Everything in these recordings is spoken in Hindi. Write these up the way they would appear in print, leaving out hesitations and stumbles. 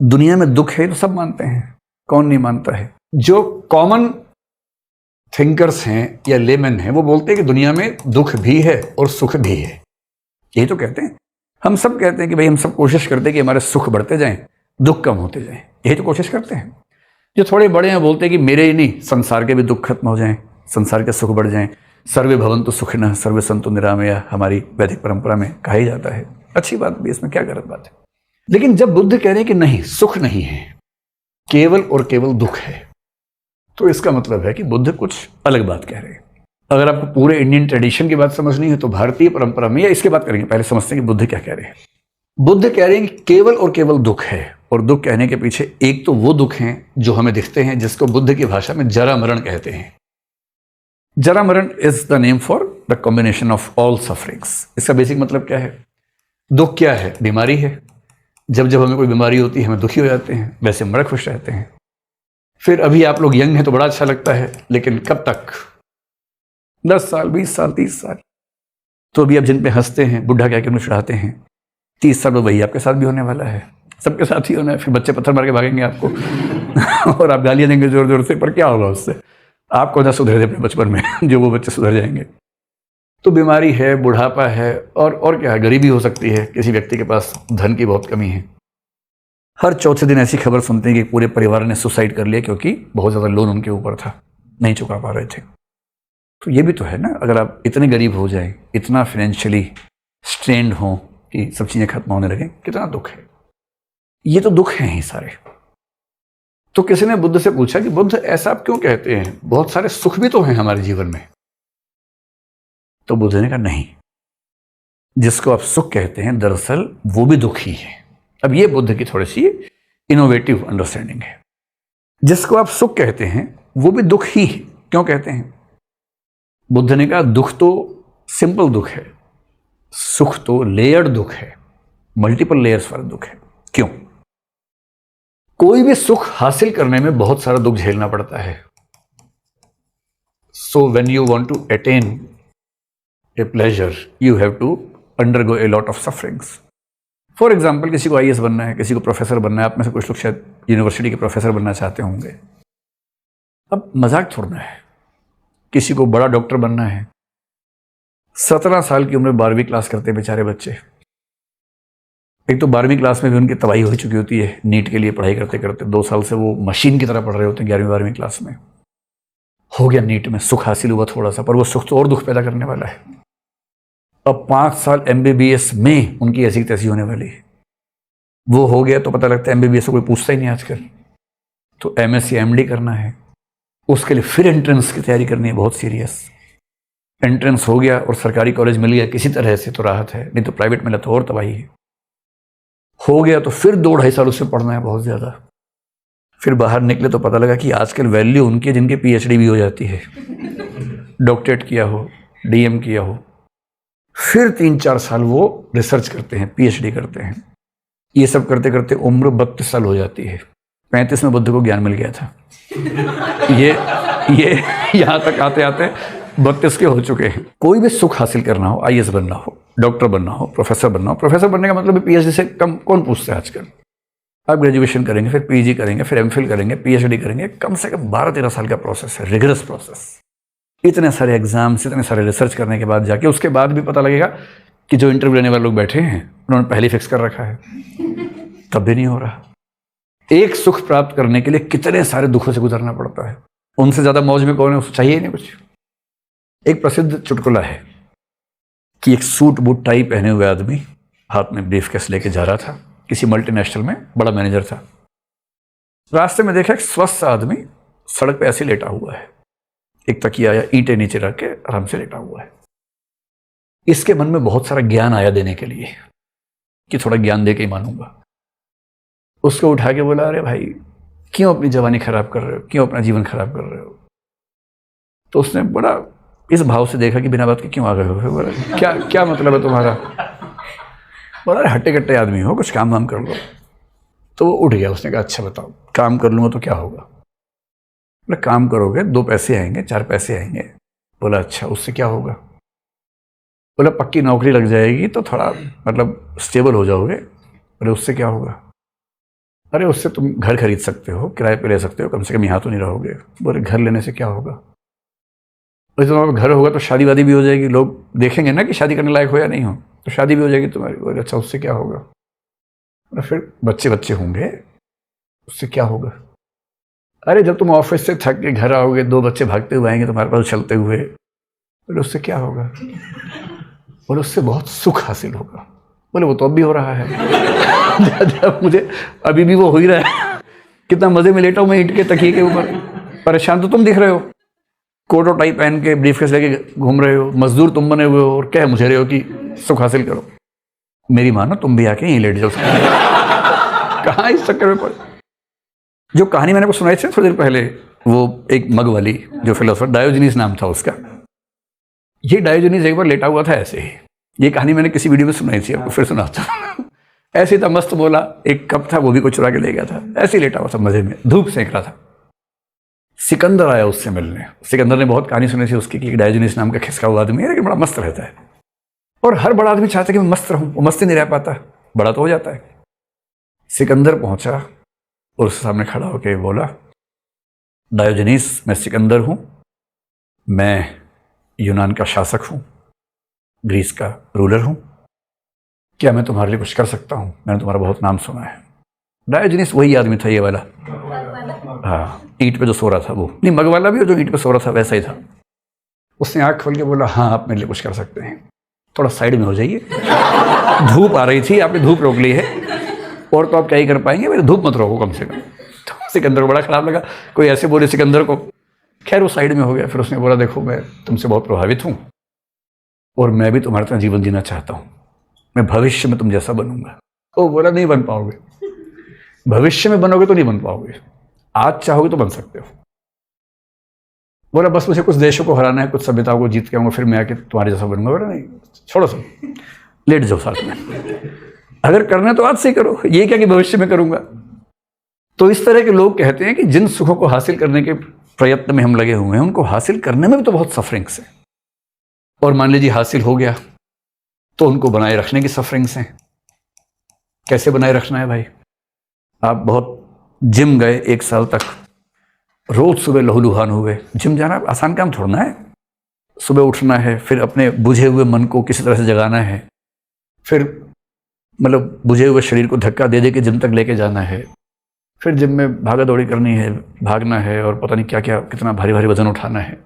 दुनिया में दुख है तो सब मानते हैं, कौन नहीं मानता है। जो कॉमन थिंकर्स हैं या लेमैन हैं वो बोलते हैं कि दुनिया में दुख भी है और सुख भी है। यही तो कहते हैं, हम सब कहते हैं कि भाई हम सब कोशिश करते हैं कि हमारे सुख बढ़ते जाएं, दुख कम होते जाएं, यही तो कोशिश करते हैं। जो थोड़े बड़े हैं बोलते हैं कि मेरे ही नहीं संसार के भी दुख खत्म हो जाएं, संसार के सुख बढ़ जाएं। सर्वे भवन्तु सुखिनः सर्वे सन्तु निरामयाः हमारी वैदिक परंपरा में कहा ही जाता है। अच्छी बात भी, इसमें क्या गलत बात है। लेकिन जब बुद्ध कह रहे हैं कि नहीं, सुख नहीं है, केवल और केवल दुख है, तो इसका मतलब है कि बुद्ध कुछ अलग बात कह रहे हैं। अगर आपको पूरे इंडियन ट्रेडिशन की बात समझनी है तो भारतीय परंपरा में, या इसके बात करेंगे, पहले समझते हैं कि बुद्ध क्या कह रहे हैं। बुद्ध कह रहे हैं कि केवल और केवल दुख है, और दुख कहने के पीछे एक तो वो दुख हैं जो हमें दिखते हैं, जिसको बुद्ध की भाषा में जरा मरण कहते हैं। जरा मरण is the name for the combination of all sufferings. इसका बेसिक मतलब क्या है? दुख क्या है? बीमारी है। जब जब हमें कोई बीमारी होती है हम दुखी हो जाते हैं, वैसे हम बड़े खुश रहते हैं। फिर अभी आप लोग यंग हैं तो बड़ा अच्छा लगता है, लेकिन कब तक? 10 साल, 20 साल, 30 साल। तो अभी आप जिन पे हंसते हैं, बुढ़ा क्या के चढ़ाते हैं, 30 साल में वही आपके साथ भी होने वाला है, सबके साथ ही होना है। फिर बच्चे पत्थर मार के भागेंगे आपको और आप गालियां देंगे जोर जोर से, पर क्या होगा उससे? आपको ना सुधर दे अपने बचपन में जो वो बच्चे सुधर जाएंगे। तो बीमारी है, बुढ़ापा है, और क्या है? गरीबी हो सकती है, किसी व्यक्ति के पास धन की बहुत कमी है। हर चौथे दिन ऐसी खबर सुनते हैं कि पूरे परिवार ने सुसाइड कर लिया क्योंकि बहुत ज़्यादा लोन उनके ऊपर था, नहीं चुका पा रहे थे। तो ये भी तो है ना, अगर आप इतने गरीब हो जाए, इतना फाइनेंशियली स्ट्रेन्ड हो कि सब चीज़ें खत्म होने लगे, कितना दुख है। ये तो दुख हैं ही सारे। तो किसी ने बुद्ध से पूछा कि बुद्ध ऐसा आप क्यों कहते हैं, बहुत सारे सुख भी तो हैं हमारे जीवन में। तो बुद्ध ने कहा नहीं, जिसको आप सुख कहते हैं दरअसल वो भी दुख ही है। अब ये बुद्ध की थोड़ी सी इनोवेटिव अंडरस्टैंडिंग है। जिसको आप सुख कहते हैं वो भी दुख ही है। क्यों कहते हैं? बुद्ध ने कहा दुख तो सिंपल दुख है, सुख तो लेयर्ड दुख है, मल्टीपल लेयर्स वाला दुख है। क्यों? कोई भी सुख हासिल करने में बहुत सारा दुख झेलना पड़ता है। So when you want to attain a pleasure you have to undergo a lot of sufferings. For example, किसी को आईएएस बनना है, किसी को प्रोफेसर बनना है। आप में से कुछ लोग शायद यूनिवर्सिटी के प्रोफेसर बनना चाहते होंगे। अब मजाक थोड़ना है, किसी को बड़ा डॉक्टर बनना है। 17 साल की उम्र 12वीं क्लास करते बेचारे बच्चे। एक तो 12वीं क्लास में भी उनकी तबाही हो चुकी होती है, नीट के लिए पढ़ाई करते करते 2 साल से वो मशीन की तरह पढ़ रहे होते हैं। 11वीं 12वीं क्लास में हो गया, नीट में सुख हासिल हुआ थोड़ा सा, पर वो सुख तो और दुख पैदा करने वाला है। अब 5 साल एमबीबीएस में उनकी ऐसी तैसी होने वाली है। वो हो गया तो पता लगता है एमबीबीएस से कोई पूछता ही नहीं आजकल। तो एमएससी एमडी करना है, उसके लिए फिर एंट्रेंस की तैयारी करनी है, बहुत सीरियस। एंट्रेंस हो गया और सरकारी कॉलेज मिल गया किसी तरह से तो राहत है, नहीं तो प्राइवेट मिला तो और तबाही है। हो गया तो फिर 2-2.5 साल उससे पढ़ना है, बहुत ज़्यादा। फिर बाहर निकले तो पता लगा कि आजकल वैल्यू उनकी है जिनकी पीएचडी भी हो जाती है, डॉक्टरेट किया हो, डीएम किया हो। फिर 3-4 साल वो रिसर्च करते हैं, पीएचडी करते हैं। ये सब करते करते उम्र 32 साल हो जाती है। 35 में बुद्ध को ज्ञान मिल गया था। ये यहाँ तक आते आते 32 के हो चुके हैं। कोई भी सुख हासिल करना हो, आईएएस बनना हो, डॉक्टर बनना हो, प्रोफेसर बनना हो। प्रोफेसर बनने का मतलब पीएचडी से कम कौन पूछता है आजकल? आप ग्रेजुएशन करेंगे, फिर पीजी करेंगे, फिर एमफिल करेंगे, पीएचडी करेंगे। कम से कम 12-13 साल का प्रोसेस है, रिगरस प्रोसेस। इतने सारे एग्जाम्स, इतने सारे रिसर्च करने के बाद जाके उसके बाद भी पता लगेगा कि जो इंटरव्यू लेने वाले लोग बैठे हैं उन्होंने पहले फिक्स कर रखा है, तब भी नहीं हो रहा। एक सुख प्राप्त करने के लिए कितने सारे दुखों से गुजरना पड़ता है। उनसे ज्यादा मौज में कौन है? उसको चाहिए ही नहीं कुछ। एक प्रसिद्ध चुटकुला है कि एक सूट बूट टाई पहने हुए आदमी हाथ में ब्रीफकेस लेके जा रहा था, किसी मल्टीनेशनल में बड़ा मैनेजर था। रास्ते में देखा एक स्वस्थ आदमी सड़क पे ऐसे लेटा हुआ है, एक तकिया या ईंटें नीचे रख के आराम से लेटा हुआ है। इसके मन में बहुत सारा ज्ञान आया देने के लिए कि थोड़ा ज्ञान दे के ही मानूंगा। उसको उठा के बोला, अरे भाई क्यों अपनी जवानी खराब कर रहे हो, क्यों अपना जीवन खराब कर रहे हो? तो उसने बड़ा इस भाव से देखा कि बिना बात के क्यों आ गए हो? फिर बोला, क्या मतलब है तुम्हारा? बोला, हट्टे कट्टे आदमी हो, कुछ काम वाम कर लो। तो वो उठ गया। उसने कहा, अच्छा बताओ, काम कर लूँगा तो क्या होगा? बोला, काम करोगे 2 पैसे आएंगे, 4 पैसे आएंगे। बोला, अच्छा उससे क्या होगा? बोला, पक्की नौकरी लग जाएगी तो थोड़ा मतलब स्टेबल हो जाओगे। बोले, उससे क्या होगा? अरे उससे तुम घर खरीद सकते हो, किराए पे ले सकते हो, कम से कम यहाँ तो नहीं रहोगे। बोले घर लेने से क्या होगा? तो घर होगा तो शादी वादी भी हो जाएगी, लोग देखेंगे ना कि शादी करने लायक हो या नहीं हो, तो शादी भी हो जाएगी तुम्हारी। बोले अच्छा उससे क्या होगा? और फिर बच्चे होंगे, उससे क्या होगा? अरे जब तुम ऑफिस से थक के घर आओगे, 2 बच्चे भागते हुए आएंगे तुम्हारे पास चलते हुए, बोले उससे क्या होगा? बोले उससे बहुत सुख हासिल होगा। बोले वो तो अब भी हो रहा है। जब मुझे अभी भी वो हो ही रहा है। कितना मजे में लेटा हूं मैं ईंट के तकिए के ऊपर। परेशान तो तुम दिख रहे हो, कोट और टाई पहन के ब्रीफकेस लेके घूम रहे हो, मजदूर तुम बने हुए हो और कह मुझे रहे हो कि सुख हासिल करो। मेरी मानो तुम भी आके यहीं लेट जाओ। कहाँ इस चक्कर में पड़े। जो कहानी मैंने को सुनाई थी थोड़ी देर पहले, वो एक मग वाली, जो फिलोसफर डायोजनीस नाम था उसका। ये डायोजनीस एक बार लेटा हुआ था ऐसे ही। ये कहानी मैंने किसी वीडियो में सुनाई थी, आपको फिर सुनाता हूं। ऐसे ही था, मस्त बोला, एक कप था वो भी कुछ चुरा के ले गया था, ऐसे ही लेटा हुआ था मजे में, धूप सेंक रहा था। सिकंदर आया उससे मिलने। सिकंदर ने बहुत कहानी सुनी थी उसकी कि डायोजनीस नाम का खिसका हुआ आदमी है, लेकिन बड़ा मस्त रहता है। और हर बड़ा आदमी चाहता है कि मैं मस्त रहूं, वो मस्त ही नहीं रह पाता, बड़ा तो हो जाता है। सिकंदर पहुंचा और उसके सामने खड़ा होकर बोला, डायोजनीस मैं सिकंदर हूं, मैं यूनान का शासक हूं, ग्रीस का रूलर हूं, क्या मैं तुम्हारे लिए कुछ कर सकता हूं? मैंने तुम्हारा बहुत नाम सुना है। डायोजनीस वही आदमी था, ये वाला, हाँ, ईंट पे जो सो रहा था वो, नहीं मग वाला भी जो ईंट पे सो रहा था वैसा ही था। उसने आंख खोल के बोला, हाँ आप मेरे लिए कुछ कर सकते हैं, थोड़ा साइड में हो जाइए। धूप आ रही थी, आपने धूप रोक ली है, और तो आप क्या ही कर पाएंगे, मेरे धूप मत रोको कम से कम। तो सिकंदर को बड़ा खराब लगा, कोई ऐसे बोले सिकंदर को। खैर वो साइड में हो गया। फिर उसने बोला, देखो मैं तुमसे बहुत प्रभावित हूँ और मैं भी तुम्हारे तरह जीवन जीना चाहता हूँ, मैं भविष्य में तुम जैसा बनूंगा। वो बोला, नहीं बन पाओगे, भविष्य में बनोगे तो नहीं बन पाओगे, आज चाहोगे तो बन सकते हो। बोला बस मुझे कुछ देशों को हराना है, कुछ सभ्यताओं को जीत के आऊंगा, फिर मैं आके तुम्हारे जैसा बनूंगा। बोला नहीं, छोड़ो सब, लेट जाओ साथ में, अगर करना है तो आज से ही करो, ये क्या कि भविष्य में करूंगा। तो इस तरह के लोग कहते हैं कि जिन सुखों को हासिल करने के प्रयत्न में हम लगे हुए हैं, उनको हासिल करने में भी तो बहुत सफरिंग्स है। और मान लीजिए हासिल हो गया तो उनको बनाए रखने की सफरिंग्स हैं। कैसे बनाए रखना है भाई? आप बहुत जिम गए 1 साल तक, रोज सुबह लहूलुहान हुए, जिम जाना आसान काम थोड़ा है। सुबह उठना है, फिर अपने बुझे हुए मन को किसी तरह से जगाना है, फिर मतलब बुझे हुए शरीर को धक्का दे दे के जिम तक लेके जाना है, फिर जिम में भागा दौड़ी करनी है, भागना है, और पता नहीं क्या क्या कितना भारी भारी वजन उठाना है।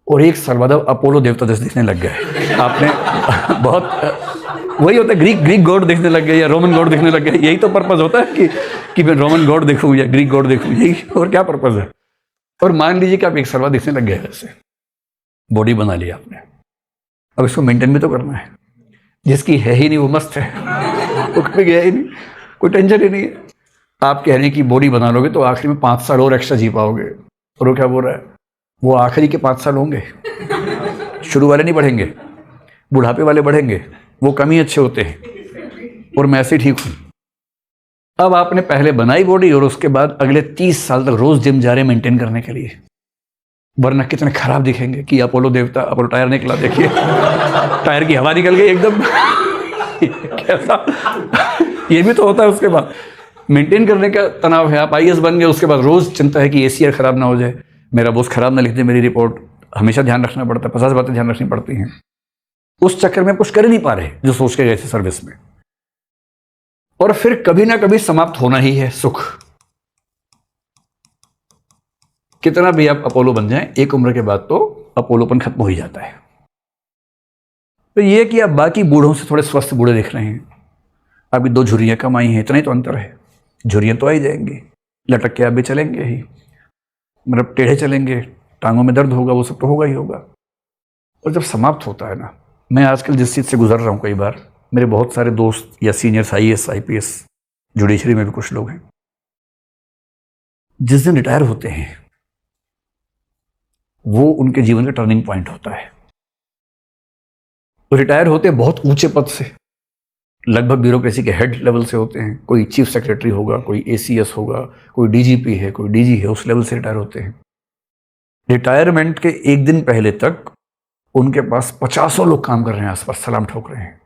और 1 साल बाद अपोलो देवता जैसे दिखने लग गए आपने। बहुत वही होता है, ग्रीक गॉड दिखने लग गए या रोमन गॉड दिखने लग गए। यही तो पर्पज होता है कि मैं रोमन गॉड देखूं या ग्रीक गॉड देखूं, यही और क्या पर्पज है। और मान लीजिए कि आप 1 साल बाद दिखने लग गए, ऐसे बॉडी बना लिया आपने, अब इसको मेंटेन भी तो करना है। जिसकी है ही नहीं वो मस्त है, वो कभी गया ही नहीं, कोई टेंशन ही नहीं है। आप कह रहे हैं कि बॉडी बना लोगे तो आखिरी में 5 साल और एक्स्ट्रा जी पाओगे, और वो क्या बोल रहा है, वो आखिरी के 5 साल होंगे, शुरू वाले नहीं बढ़ेंगे, बुढ़ापे वाले बढ़ेंगे, वो कम ही अच्छे होते हैं, और मैं ऐसे ही ठीक हूं। अब आपने पहले बनाई बॉडी और उसके बाद अगले 30 साल तक रोज जिम जा रहे हैं मेंटेन करने के लिए, वरना कितने खराब दिखेंगे कि अपोलो देवता, अपोलो टायर निकला, देखिए टायर की हवा निकल गई एकदम। कैसा ये भी तो होता है। उसके बाद मेंटेन करने का तनाव है, आप IAS बन गए, उसके बाद रोज चिंता है कि ACR खराब ना हो जाए, मेरा बॉस खराब ना लिख दे मेरी रिपोर्ट, हमेशा ध्यान रखना पड़ता है, 50 बातें ध्यान रखनी पड़ती हैं। उस चक्कर में कुछ कर ही नहीं पा रहे जो सोच के गए थे सर्विस में, और फिर कभी ना कभी समाप्त होना ही है सुख। कितना भी आप अपोलो बन जाएं, एक उम्र के बाद तो अपोलोपन खत्म हो ही जाता है। तो ये कि आप बाकी बूढ़ों से थोड़े स्वस्थ बूढ़े दिख रहे हैं, अभी 2 झुर्रियां कम आई हैं, इतना ही तो अंतर है। झुर्रियां तो आ ही जाएंगी, लटक के आप भी चलेंगे ही, मतलब टेढ़े चलेंगे, टांगों में दर्द होगा, वो सब तो होगा ही होगा। और जब समाप्त होता है ना, मैं आजकल जिस चीज़ से गुजर रहा हूँ, कई बार मेरे बहुत सारे दोस्त या सीनियर्स IAS IPS, जुडिशरी में भी कुछ लोग हैं, जिस दिन रिटायर होते हैं वो उनके जीवन का टर्निंग पॉइंट होता है। तो रिटायर होते हैं बहुत ऊंचे पद से, लगभग ब्यूरोक्रेसी के हेड लेवल से होते हैं, कोई चीफ सेक्रेटरी होगा, कोई ACS होगा, कोई DGP है, कोई DG है, उस लेवल से रिटायर होते हैं। रिटायरमेंट के 1 दिन पहले तक उनके पास 50 लोग काम कर रहे हैं आसपास, सलाम ठोक रहे हैं,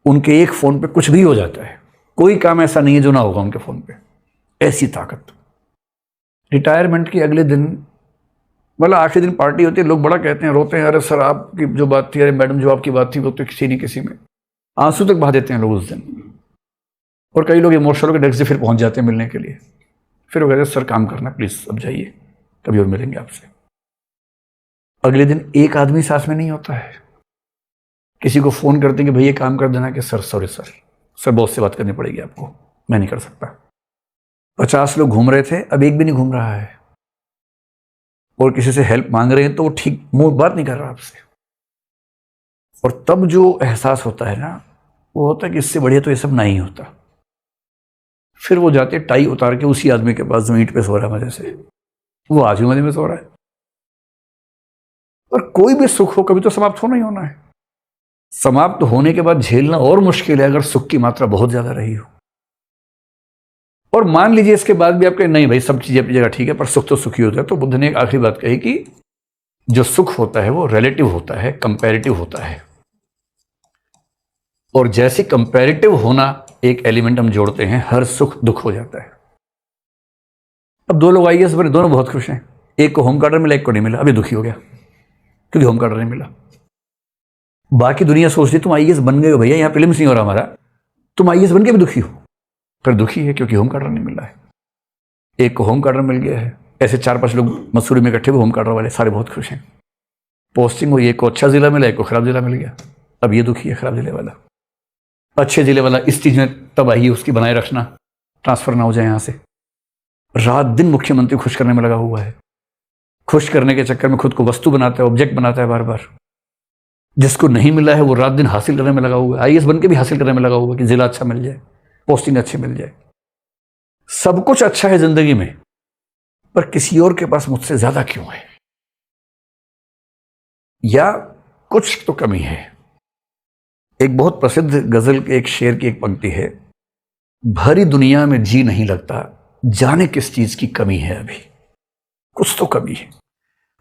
उनके एक फोन पे कुछ भी हो जाता है, कोई काम ऐसा नहीं है जो ना होगा उनके फ़ोन पे, ऐसी ताकत। रिटायरमेंट के अगले दिन, मतलब आखिरी दिन पार्टी होती है, लोग बड़ा कहते हैं, रोते हैं, अरे सर आपकी जो बात थी, अरे मैडम जो आपकी बात थी, वो तो किसी नहीं किसी में, आंसू तक बहा देते हैं लोग उस दिन। और कई लोग इमोशनल के डेस्क से फिर पहुंच जाते हैं मिलने के लिए। फिर वो कहते हैं सर काम करना प्लीज़, अब जाइए, कभी और मिलेंगे आपसे। अगले दिन एक आदमी साथ में नहीं होता है। किसी को फ़ोन करते हैं कि भैया काम कर देना, कि सर सॉरी सर बॉस से बात करनी पड़ेगी आपको, मैं नहीं कर सकता। 50 लोग घूम रहे थे, अब एक भी नहीं घूम रहा है। और किसी से हेल्प मांग रहे हैं तो वो ठीक मुंह बात नहीं कर रहा आपसे। और तब जो एहसास होता है ना, वो होता है कि इससे बढ़िया तो ये सब नहीं होता। फिर वो जाते टाई उतार के उसी आदमी के पास जो ईंट पे सो रहा है मजे से, वो आज भी मजे में सो रहा है। और कोई भी सुख हो कभी तो समाप्त होना ही होना है। समाप्त होने के बाद झेलना और मुश्किल है अगर सुख की मात्रा बहुत ज्यादा रही हो। और मान लीजिए इसके बाद भी आप कहें नहीं भाई सब चीजें अपनी जगह ठीक है, पर सुख तो सुखी होता है, तो बुद्ध ने एक आखिरी बात कही कि जो सुख होता है वो रिलेटिव होता है, कंपैरेटिव होता है। और जैसे कंपैरेटिव होना एक एलिमेंट हम जोड़ते हैं, हर सुख दुख हो जाता है। अब 2 लोग आईएएस बने, दोनों बहुत खुश हैं। एक को होम गार्डन मिला, एक को नहीं मिला, अभी दुखी हो गया क्योंकि होम गार्डन नहीं मिला। बाकी दुनिया सोचती तुम आईएएस बन गए हो भैया, यहाँ प्रीलिम्स नहीं हो रहा हमारा, तुम आईएएस बन के भी दुखी हो। फिर दुखी है क्योंकि होम गार्डन नहीं मिला है। एक को होम गार्डन मिल गया है। ऐसे 4-5 लोग मसूरी में इकट्ठे हुए, होम गार्डन वाले सारे बहुत खुश हैं। पोस्टिंग हुई, एक को अच्छा जिला मिला, एक को खराब जिला मिल गया। अब ये दुखी है खराब जिले वाला। अच्छे जिले वाला इस चीज में तबाही उसकी बनाए रखना, ट्रांसफर ना हो जाए यहां से। रात दिन मुख्यमंत्री खुश करने में लगा हुआ है। खुश करने के चक्कर में खुद को वस्तु बनाता है, ऑब्जेक्ट बनाता है बार बार। जिसको नहीं मिला है वो रात दिन हासिल करने में लगा हुआ है। आईएएस बन के भी हासिल करने में लगा हुआ है कि जिला अच्छा मिल जाए, पोस्टिंग अच्छी मिल जाए। सब कुछ अच्छा है जिंदगी में, पर किसी और के पास मुझसे ज्यादा क्यों है, या कुछ तो कमी है। एक बहुत प्रसिद्ध गजल के एक शेर की एक पंक्ति है, भरी दुनिया में जी नहीं लगता, जाने किस चीज की कमी है अभी। कुछ तो कमी है।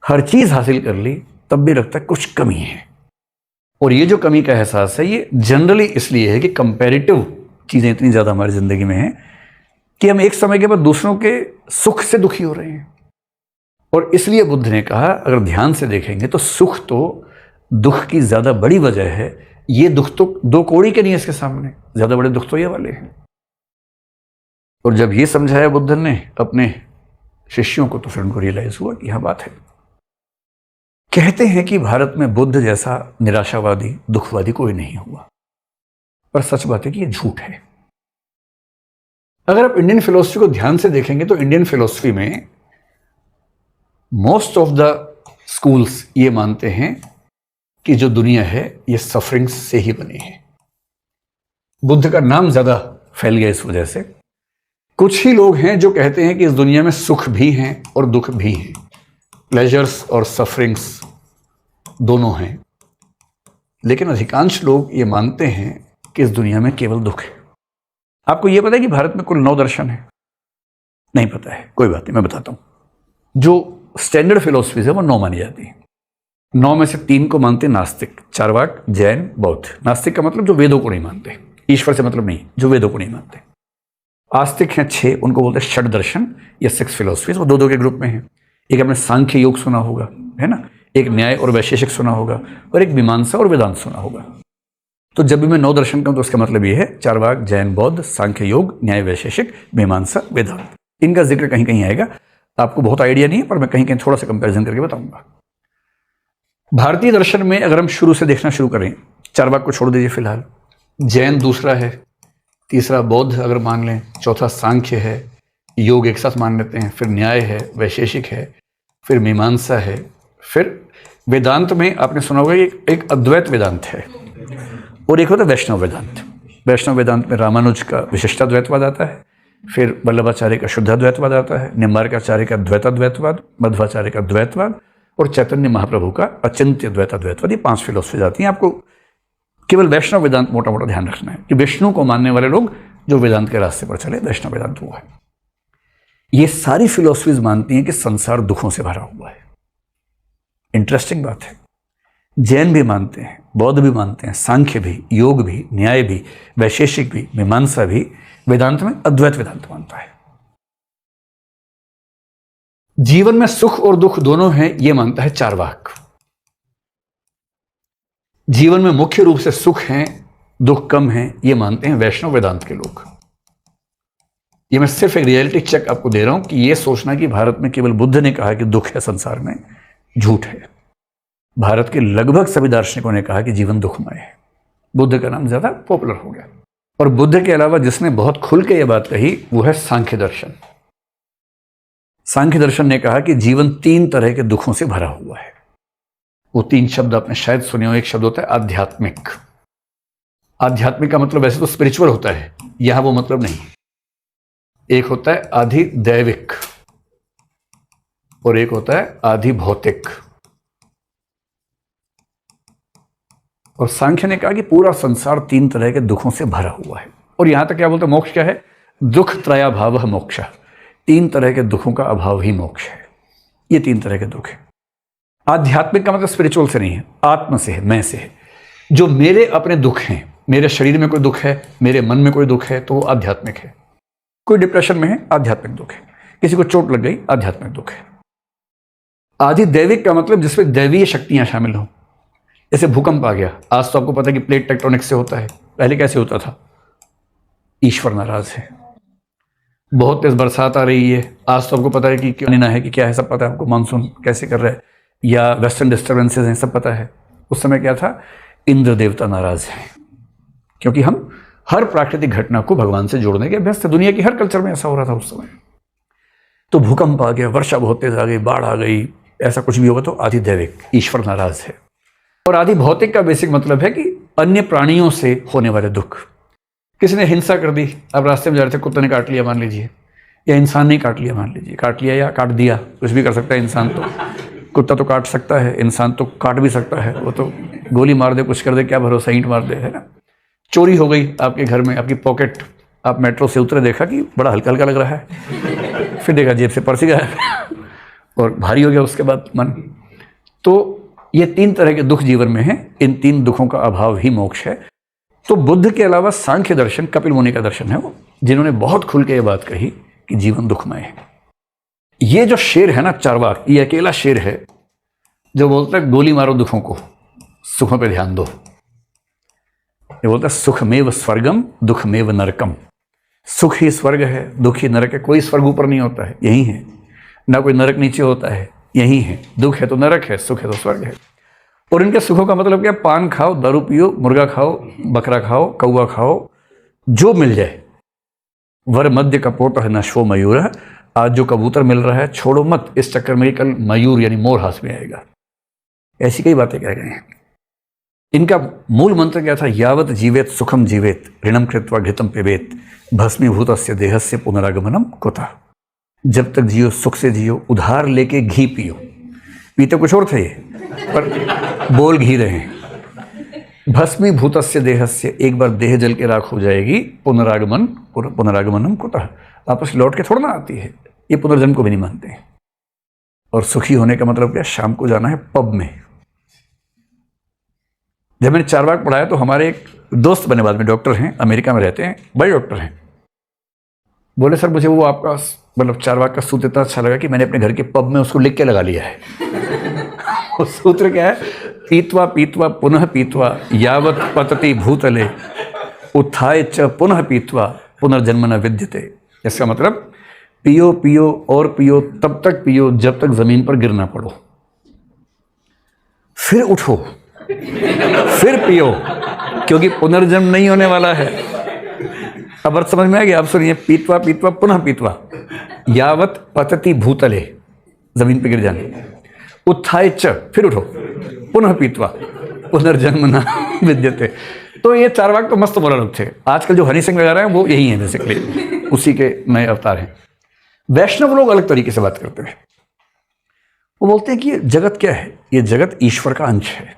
हर चीज हासिल कर ली तब भी लगता है कुछ कमी है। और ये जो कमी का एहसास है ये जनरली इसलिए है कि कंपैरेटिव चीजें इतनी ज्यादा हमारी जिंदगी में हैं कि हम एक समय के बाद दूसरों के सुख से दुखी हो रहे हैं। और इसलिए बुद्ध ने कहा अगर ध्यान से देखेंगे तो सुख तो दुख की ज्यादा बड़ी वजह है। ये दुख तो 2 कौड़ी के नहीं है इसके सामने, ज्यादा बड़े दुख तो ये वाले हैं। और जब ये समझाया बुद्ध ने अपने शिष्यों को तो फिर उनको रियलाइज हुआ कि यह बात है। कहते हैं कि भारत में बुद्ध जैसा निराशावादी दुखवादी कोई नहीं हुआ, पर सच बात है कि यह झूठ है। अगर आप इंडियन फिलॉसफी को ध्यान से देखेंगे तो इंडियन फिलॉसफी में मोस्ट ऑफ द स्कूल्स ये मानते हैं कि जो दुनिया है ये सफरिंग्स से ही बनी है। बुद्ध का नाम ज्यादा फैल गया इस वजह से। कुछ ही लोग हैं जो कहते हैं कि इस दुनिया में सुख भी हैं और दुख भी हैं, प्लेजर्स और सफरिंग्स दोनों हैं। लेकिन अधिकांश लोग ये मानते हैं कि इस दुनिया में केवल दुख है। आपको यह पता है कि भारत में कुल 9 दर्शन है? नहीं पता है, कोई बात नहीं, मैं बताता हूं। जो स्टैंडर्ड फिलोसफीज है वो 9 मानी जाती है। 9 में से 3 को मानते चार्वाक, जैन, बौद्ध। नास्तिक का मतलब जो वेदों को नहीं मानते, ईश्वर से मतलब नहीं, जो वेदों को नहीं मानते। आस्तिक हैं 6, उनको बोलते हैं षड दर्शन या 6 फिलोसफीज। वो 2-2 के ग्रुप में हैं। एक आपने सांख्य योग सुना होगा, है ना, एक न्याय और वैशेषिक सुना होगा, और एक मीमांसा और वेदांत सुना होगा। तो जब भी मैं 9 दर्शन कहूं तो उसका मतलब ये है चार्वाक, जैन, बौद्ध, सांख्य योग, न्याय वैशेषिक, मीमांसा, वेदांत। इनका जिक्र कहीं कहीं आएगा। आपको बहुत आइडिया नहीं है, पर मैं कहीं कहीं थोड़ा सा कंपैरिजन करके बताऊंगा। भारतीय दर्शन में अगर हम शुरू से देखना शुरू करें, चार्वाक को छोड़ दीजिए फिलहाल, जैन दूसरा है, तीसरा बौद्ध अगर मान लें, चौथा सांख्य है, योग एक साथ मान लेते हैं, फिर न्याय है, वैशेषिक है, फिर मीमांसा है, फिर वेदांत में आपने सुना होगा एक अद्वैत वेदांत है और एक होता है वैष्णव वेदांत। वैष्णव वेदांत में रामानुज का विशिष्टाद्वैतवाद आता है, फिर वल्लभाचार्य का शुद्धाद्वैतवाद आता है, निम्बार्काचार्य का द्वैताद्वैतवाद, मध्वाचार्य का द्वैतवाद और चैतन्य महाप्रभु का अचिंत्य द्वैताद्वैतवाद। ये 5 फिलोसफीज आती हैं। आपको केवल वैष्णव वेदांत मोटा मोटा ध्यान रखना है कि विष्णु को मानने वाले लोग जो वेदांत के रास्ते पर चले, वैष्णव वेदांत वो है। ये सारी फिलोसफीज मानती हैं कि संसार दुखों से भरा हुआ है। इंटरेस्टिंग बात है, जैन भी मानते हैं, बौद्ध भी मानते हैं, सांख्य भी, योग भी, न्याय भी, वैशेषिक भी, मीमांसा भी, वेदांत में अद्वैत वेदांत मानता है। जीवन में सुख और दुख दोनों हैं, यह मानता है चार्वाक। जीवन में मुख्य रूप से सुख हैं, दुख कम हैं, यह मानते हैं वैष्णव वेदांत के लोग। ये मैं सिर्फ एक रियलिटी चेक आपको दे रहा हूं कि यह सोचना कि भारत में केवल बुद्ध ने कहा कि दुख है संसार में, झूठ है। भारत के लगभग सभी दार्शनिकों ने कहा कि जीवन दुखमय है। बुद्ध का नाम ज्यादा पॉपुलर हो गया। और बुद्ध के अलावा जिसने बहुत खुल के यह बात कही वो है सांख्य दर्शन। सांख्य दर्शन ने कहा कि जीवन 3 तरह के दुखों से भरा हुआ है। वो 3 शब्द आपने शायद सुने हो। एक शब्द होता है आध्यात्मिक। आध्यात्मिक का मतलब वैसे तो स्पिरिचुअल होता है, यहां वो मतलब नहीं। एक होता है आधिदैविक और एक होता है आधिभौतिक। और सांख्य ने कहा कि पूरा संसार 3 तरह के दुखों से भरा हुआ है। और यहां तक क्या बोलते हैं, मोक्ष क्या है? दुख त्रयाभावः मोक्षः। 3 तरह के दुखों का अभाव ही मोक्ष है। ये 3 तरह के दुख है। आध्यात्मिक का मतलब स्पिरिचुअल से नहीं है, आत्म से है, मैं से है। जो मेरे अपने दुख हैं, मेरे शरीर में कोई दुख है, मेरे मन में कोई दुख है, तो वो आध्यात्मिक है। कोई डिप्रेशन में है, आध्यात्मिक दुख है। किसी को चोट लग गई, आध्यात्मिक दुख है। आधिदैविक का मतलब जिसमें दैवीय शक्तियां शामिल हों। जैसे भूकंप आ गया, आज तो आपको पता है कि प्लेट टेक्टोनिक्स से होता है, पहले कैसे होता था? ईश्वर नाराज है। बहुत तेज बरसात आ रही है, आज तो आपको पता है कि क्या लेना है, कि क्या है, सब पता है आपको। मानसून कैसे कर रहा है, या वेस्टर्न डिस्टर्बेंसेज हैं, सब पता है। उस समय क्या था? इंद्र देवता नाराज है, क्योंकि हम हर प्राकृतिक घटना को भगवान से जोड़ने के अभ्यस्त थे। दुनिया की हर कल्चर में ऐसा हो रहा था उस समय। तो भूकंप आ गया, वर्षा बहुत तेज आ गई, बाढ़ आ गई, ऐसा कुछ भी होगा तो आधिदैविक, ईश्वर नाराज है। और आधिभौतिक का बेसिक मतलब है कि अन्य प्राणियों से होने वाले दुख। किसी ने हिंसा कर दी, अब रास्ते में जा रहे थे, कुत्ते ने काट लिया मान लीजिए, या इंसान ने काट लिया मान लीजिए, काट लिया या काट दिया, कुछ भी कर सकता है इंसान। तो कुत्ता तो काट सकता है, इंसान तो काट भी सकता है। वो तो गोली मार दे, कुछ कर दे, क्या भरोसा, ईंट मार दे, है ना। चोरी हो गई आपके घर में, आपकी पॉकेट, आप मेट्रो से उतरे, देखा कि बड़ा हल्का हल्का लग रहा है, फिर देखा जेब से पर्स गया और भारी हो गया उसके बाद मन। तो ये 3 तरह के दुख जीवन में हैं। इन 3 दुखों का अभाव ही मोक्ष है। तो बुद्ध के अलावा सांख्य दर्शन, कपिल मुनि का दर्शन है वो, जिन्होंने बहुत खुल के ये बात कही कि जीवन दुखमय है। ये जो शेर है ना चार्वाक, ये अकेला शेर है जो बोलता है गोली मारो दुखों को, सुखों पे ध्यान दो। ये बोलता है सुखमेव स्वर्गम दुखमेव नरकम। सुख ही स्वर्ग है, दुख ही नरक है। कोई स्वर्ग ऊपर नहीं होता है, यही है। ना कोई नरक नीचे होता है, यही है। दुख है तो नरक है, सुख है तो स्वर्ग है। और इनके सुखों का मतलब क्या? पान खाओ, दारू पियो, मुर्गा खाओ, बकरा खाओ, कौवा खाओ, जो मिल जाए। वर मध्य कपोट है नश्वो मयूर। आज जो कबूतर मिल रहा है छोड़ो मत, इस चक्कर में कल मयूर यानी मोर हाथ में आएगा। ऐसी कई बातें कह गए हैं। इनका मूल मंत्र क्या था? यावत जीवेत सुखम जीवेत, ऋणम कृत्वा घृतम पिबेत, भस्मीभूतस्य देहस्य पुनरागमनम कुतः। जब तक जियो सुख से जियो, उधार लेके घी पियो। पीते कुछ और थे ये, पर बोल घी रहे हैं। भस्मीभूतस्य देहस्य, एक बार देह जल के राख हो जाएगी, पुनरागमनम कुतः, वापस लौट के थोड़ा ना आती है। ये पुनर्जन्म को भी नहीं मानते हैं। और सुखी होने का मतलब क्या? शाम को जाना है पब में। जब मैंने चार्वाक पढ़ाया तो हमारे एक दोस्त बने, बाद में डॉक्टर हैं, अमेरिका में रहते हैं, बड़े डॉक्टर हैं। बोले सर मुझे वो आपका मतलब चार्वाक का सूत्र इतना अच्छा लगा कि मैंने अपने घर के पब में उसको लिख के लगा लिया है। वो सूत्र क्या है? पीत्वा पीत्वा पुनः पीत्वा यावत पतति भूतले, उत्थाय च पुनः पीत्वा पुनर्जन्म न विद्यते। इसका मतलब पियो पियो और पियो, तब तक पियो जब तक जमीन पर गिरना पड़ो, फिर उठो, फिर पियो, क्योंकि पुनर्जन्म नहीं होने वाला है। अब अर्थ समझ में आ गया? आप सुनिए, पीत्वा पीत्वा पुनः पीत्वा यावत पतति भूतले, जमीन पे गिर जाने, उत्थाय च, फिर उठो, पुनः पीत्वा पुनर्जन्म न विद्यते। तो ये चार्वाक तो मस्त बोला लोग थे। आजकल जो हनी सिंह लगा रहे हैं वो यही है, बेसिकली उसी के नए अवतार हैं। वैष्णव लोग अलग तरीके से बात करते हैं। वो बोलते हैं कि ये जगत क्या है? ये जगत ईश्वर का अंश है।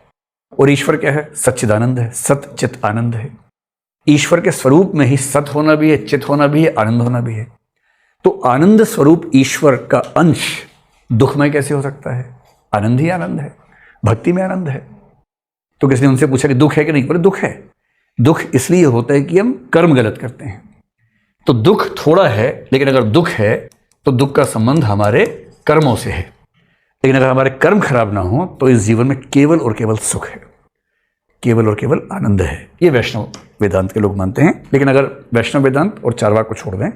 और ईश्वर क्या है? सच्चिदानंद है, सत चित आनंद है। ईश्वर के स्वरूप में ही सत होना भी है, चित होना भी है, आनंद होना भी है। तो आनंद स्वरूप ईश्वर का अंश दुखमय कैसे हो सकता है? आनंद ही आनंद है, भक्ति में आनंद है। तो किसी ने उनसे पूछा कि दुख है कि नहीं, बोले दुख है। दुख इसलिए होता है कि हम कर्म गलत करते हैं। तो दुख थोड़ा है, लेकिन अगर दुख है तो दुख का संबंध हमारे कर्मों से है। लेकिन अगर हमारे कर्म खराब ना हो तो इस जीवन में केवल और केवल सुख है, केवल और केवल आनंद है। ये वैष्णव वेदांत के लोग मानते हैं। लेकिन अगर वैष्णव वेदांत और चारवाक को छोड़ दें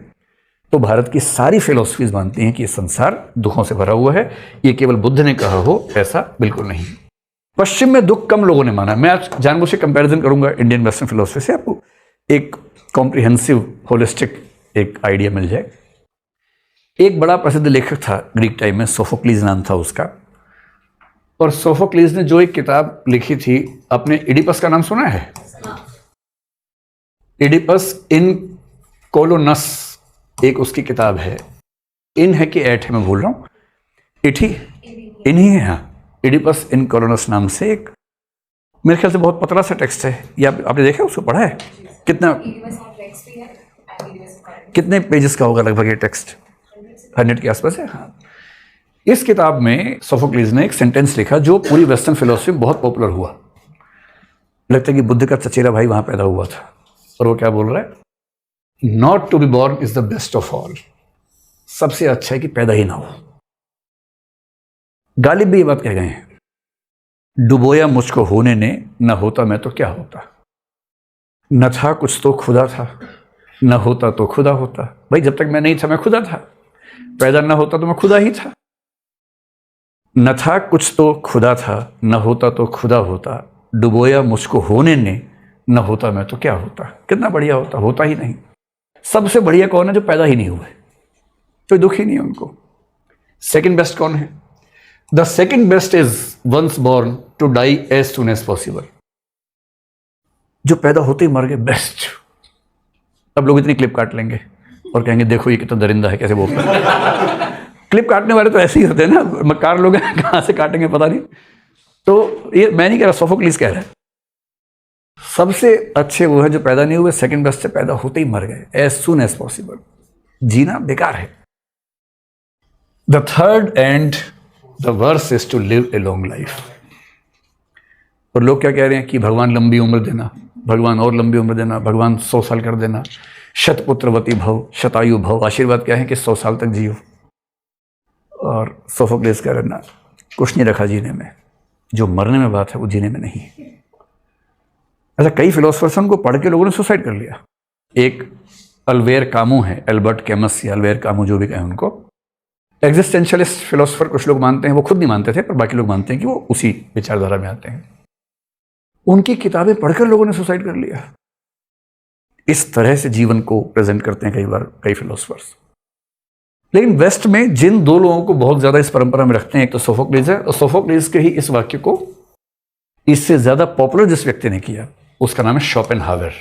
तो भारत की सारी फिलोसफीज मानती हैं कि ये संसार दुखों से भरा हुआ है। ये केवल बुद्ध ने कहा हो ऐसा बिल्कुल नहीं। पश्चिम में दुख कम लोगों ने माना। मैं आज जानबूझ के कंपैरिजन करूंगा इंडियन वेस्टर्न फिलोसफी से, आपको एक कॉम्प्रिहेंसिव होलिस्टिक एक आइडिया मिल जाए। एक बड़ा प्रसिद्ध लेखक था ग्रीक टाइम में, सोफोक्लीज नाम था उसका। और सोफोक्लीज ने जो एक किताब लिखी थी, आपने इडिपस का नाम सुना है? इडिपस इन कोलोनस एक उसकी किताब है। इन है कि एट है, मैं भूल रहा हूं। इट ही इन ही है, हाँ। इडिपस इन कोलोनस नाम से एक, मेरे ख्याल से बहुत पतला सा टेक्स्ट है। ये आपने देखा, उसको पढ़ा है? कितने पेजेस का होगा लगभग ये टेक्स्ट? 100 के आसपास है, हाँ। इस किताब में सोफोक्लीज ने एक सेंटेंस लिखा जो पूरी वेस्टर्न फिलोसफी में बहुत पॉपुलर हुआ। लगता है कि बुद्ध का चचेरा भाई वहां पैदा हुआ था। और वो क्या बोल रहा है? Not to be born is the best of all. सबसे अच्छा है कि पैदा ही ना हो। गालिब भी ये बात कह गए हैं, डुबोया मुझको होने ने, न होता मैं तो क्या होता। न था कुछ तो खुदा था, न होता तो खुदा होता। भाई जब तक मैं नहीं था मैं खुदा था, पैदा न होता तो मैं खुदा ही था। न था कुछ तो खुदा था, न होता तो खुदा होता। डुबोया मुझको होने ने, न होता मैं तो क्या होता। कितना बढ़िया होता, होता ही नहीं। सबसे बढ़िया कौन है? जो पैदा ही नहीं हुए, कोई दुख ही नहीं है उनको। सेकंड बेस्ट कौन है? The second best is once born to die as soon as possible. जो पैदा होते ही मर गए, बेस्ट। अब लोग इतनी क्लिप काट लेंगे और कहेंगे देखो ये कितना दरिंदा है, कैसे बोलता है। क्लिप काटने वाले तो ऐसे ही होते हैं ना, मक्कार लोग हैं, कहां से काटेंगे पता नहीं। तो ये मैं नहीं कह रहा, सोफोक्लीज कह रहा है। सबसे अच्छे वो है जो पैदा नहीं हुए, सेकंड बेस्ट से पैदा होते ही मर गए, एज सून एज पॉसिबल। जीना बेकार है। The third and the worse is to live a long life. और लोग क्या कह रहे हैं कि भगवान लंबी उम्र देना, भगवान और लंबी उम्र देना, भगवान 100 साल कर देना, शतपुत्रवती भव, शतायु भव। आशीर्वाद क्या है कि 100 साल तक जियो। और सोफोक्लेस कह रहे ना, कुछ नहीं रखा जीने में, जो मरने में बात है वो जीने में नहीं। ऐसा कई फिलोसफर्स उनको पढ़ के लोगों ने सुसाइड कर लिया। एक अल्बेर कामू है, एल्बर्ट कैमस या अल्बेर कामू जो भी कहें उनको, एग्जिस्टेंशियलिस्ट फिलोसफर कुछ लोग मानते हैं, वो खुद नहीं मानते थे पर बाकी लोग मानते हैं कि वो उसी विचारधारा में आते हैं। उनकी किताबें पढ़कर लोगों ने सुसाइड कर लिया। इस तरह से जीवन को प्रेजेंट करते हैं कई बार कई फिलोसफर्स। लेकिन वेस्ट में जिन दो लोगों को बहुत ज्यादा इस परंपरा में रखते हैं, एक तो सोफोक्लीज है, और सोफोक्लीज के ही इस वाक्य को इससे ज्यादा पॉपुलर जिस व्यक्ति ने किया उसका नाम है शोपेनहावर।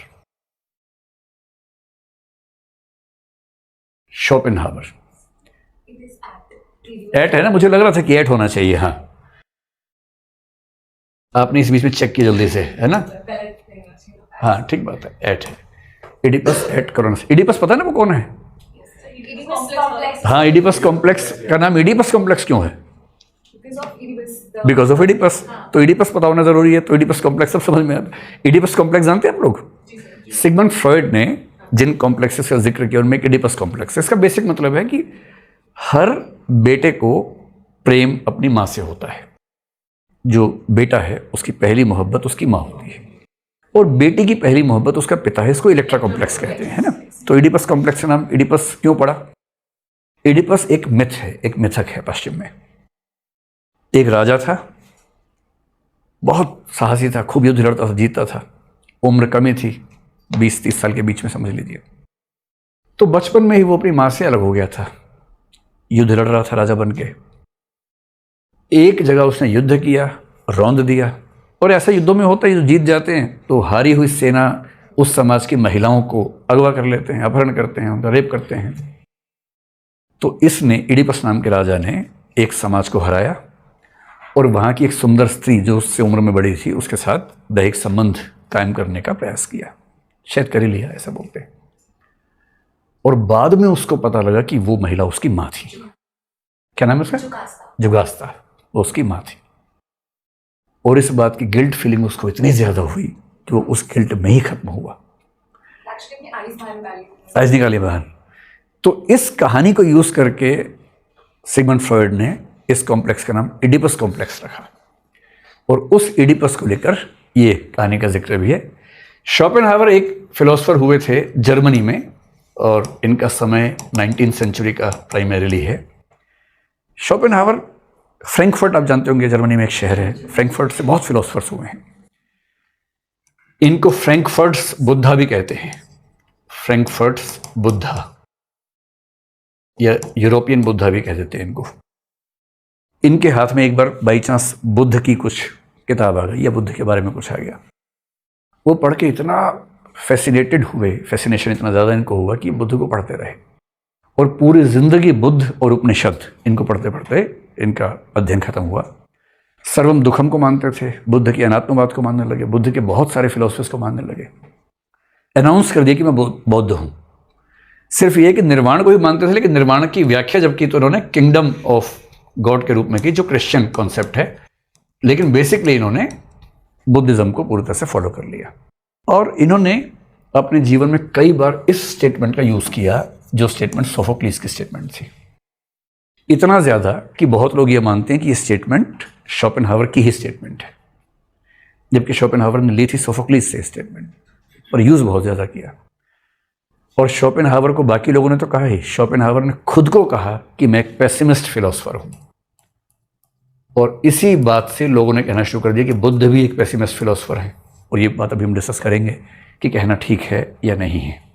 शोपेनहावर एट है ना, मुझे लग रहा था कि एट होना चाहिए। हाँ, आपने इस बीच में चेक किया जल्दी से, है ना? हाँ ठीक बात है, एट है। Oedipus eight कोलोनस। इडिपस पता है ना वो कौन है? हाँ, इडिपस कॉम्प्लेक्स का नाम इडिपस कॉम्प्लेक्स क्यों है? Because of Oedipus. तो इडिपस पता होना जरूरी है, तो इडिपस कॉम्प्लेक्स सब समझ में आता है। इडिपस कॉम्प्लेक्स जानते हैं आप लोग? सिगमंड फ्रॉइड ने जिन कॉम्प्लेक्सेस का जिक्र किया उनमें इडिपस कॉम्प्लेक्स। इसका बेसिक मतलब है कि हर बेटे को प्रेम अपनी माँ से होता है। जो बेटा है उसकी पहली मोहब्बत उसकी माँ होती है, और बेटी की पहली मोहब्बत उसका पिता है। इसको इलेक्ट्रा कॉम्प्लेक्स कहते हैं, है ना? तो इडिपस कॉम्प्लेक्स का नाम इडिपस क्यों पड़ा? इडिपस एक मिथ है, एक मिथक है पश्चिम में। एक राजा था, बहुत साहसी था, खूब युद्ध लड़ता था, जीतता था। उम्र कम ही थी, 20-30 साल के बीच में समझ लीजिए। तो बचपन में ही वो अपनी माँ से अलग हो गया था, युद्ध लड़ रहा था राजा बन के। एक जगह उसने युद्ध किया, रौंद दिया। और ऐसा युद्धों में होता है, जो जीत जाते हैं तो हारी हुई सेना उस समाज की महिलाओं को अगवा कर लेते हैं, अपहरण करते हैं, उनका रेप करते हैं। तो इसने, इडिपस नाम के राजा ने एक समाज को हराया और वहां की एक सुंदर स्त्री जो उससे उम्र में बड़ी थी उसके साथ दैहिक संबंध कायम करने का प्रयास किया। शायद कर ही लिया, ऐसा बोलते हैं। और बाद में उसको पता लगा कि वो महिला उसकी माँ थी। क्या नाम है उसका? जुगास्ता। वो उसकी माँ थी। और इस बात की गिल्ट फीलिंग उसको इतनी ज़्यादा हुई कि वो उस गिल्ट में ही खत्म हुआ, आइज निकाली बाहर। तो इस कहानी को यूज़ करके सिगमंड फ्रॉयड ने इस कॉम्प्लेक्स का नाम इडिपस कॉम्प्लेक्स रखा, और उस इडिपस को लेकर ये कहानी का जिक्र भी है। शोपेनहावर एक फिलोसोफर हुए थे जर्मनी में, और इनका समय 19th सेंचुरी का प्राइमरीली है। शोपेनहावर, फ्रैंकफर्ट आप जानते होंगे, जर्मनी में एक शहर है, फ्रैंकफर्ट से बहुत फिलोसोफर्स हुए हैं। इनको फ्रैंकफर्ट्स बुद्धा भी कहते हैं, फ्रैंकफर्ट्स बुद्धा, या यूरोपियन बुद्धा भी कह देते हैं इनको। इनके हाथ में एक बार बाई चांस बुद्ध की कुछ किताब आ गई, या बुद्ध के बारे में कुछ आ गया। वो पढ़ के इतना फैसिनेटेड हुए, फैसिनेशन इतना ज़्यादा इनको हुआ कि बुद्ध को पढ़ते रहे, और पूरी ज़िंदगी बुद्ध और उपनिषद इनको पढ़ते पढ़ते इनका अध्ययन खत्म हुआ। सर्वम दुखम को मानते थे, बुद्ध की अनात्मवाद को मानने लगे, बुद्ध के बहुत सारे फिलोसफर्स को मानने लगे, अनाउंस कर दिया कि मैं बौद्ध हूँ। सिर्फ ये कि निर्वाण को भी मानते थे, लेकिन निर्वाण की व्याख्या जब की तो उन्होंने किंगडम ऑफ गॉड के रूप में की, जो क्रिश्चियन कॉन्सेप्ट है, लेकिन बेसिकली इन्होंने बुद्धिज्म को पूरी तरह से फॉलो कर लिया। और इन्होंने अपने जीवन में कई बार इस स्टेटमेंट का यूज़ किया, जो स्टेटमेंट सोफोक्लिस की स्टेटमेंट थी, इतना ज़्यादा कि बहुत लोग ये मानते हैं कि ये स्टेटमेंट शोपेनहावर की ही स्टेटमेंट है, जबकि शोपेनहावर ने ली थी सोफोक्लिस से स्टेटमेंट, और यूज़ बहुत ज़्यादा किया। और शोपेनहावर को बाकी लोगों ने तो कहा ही, शोपेनहावर ने खुद को कहा कि मैं एक पेसिमिस्ट फिलोसोफर हूँ, और इसी बात से लोगों ने कहना शुरू कर दिया कि बुद्ध भी एक पेसिमिस्ट फिलोसोफर है। और ये बात अभी हम डिस्कस करेंगे कि कहना ठीक है या नहीं है।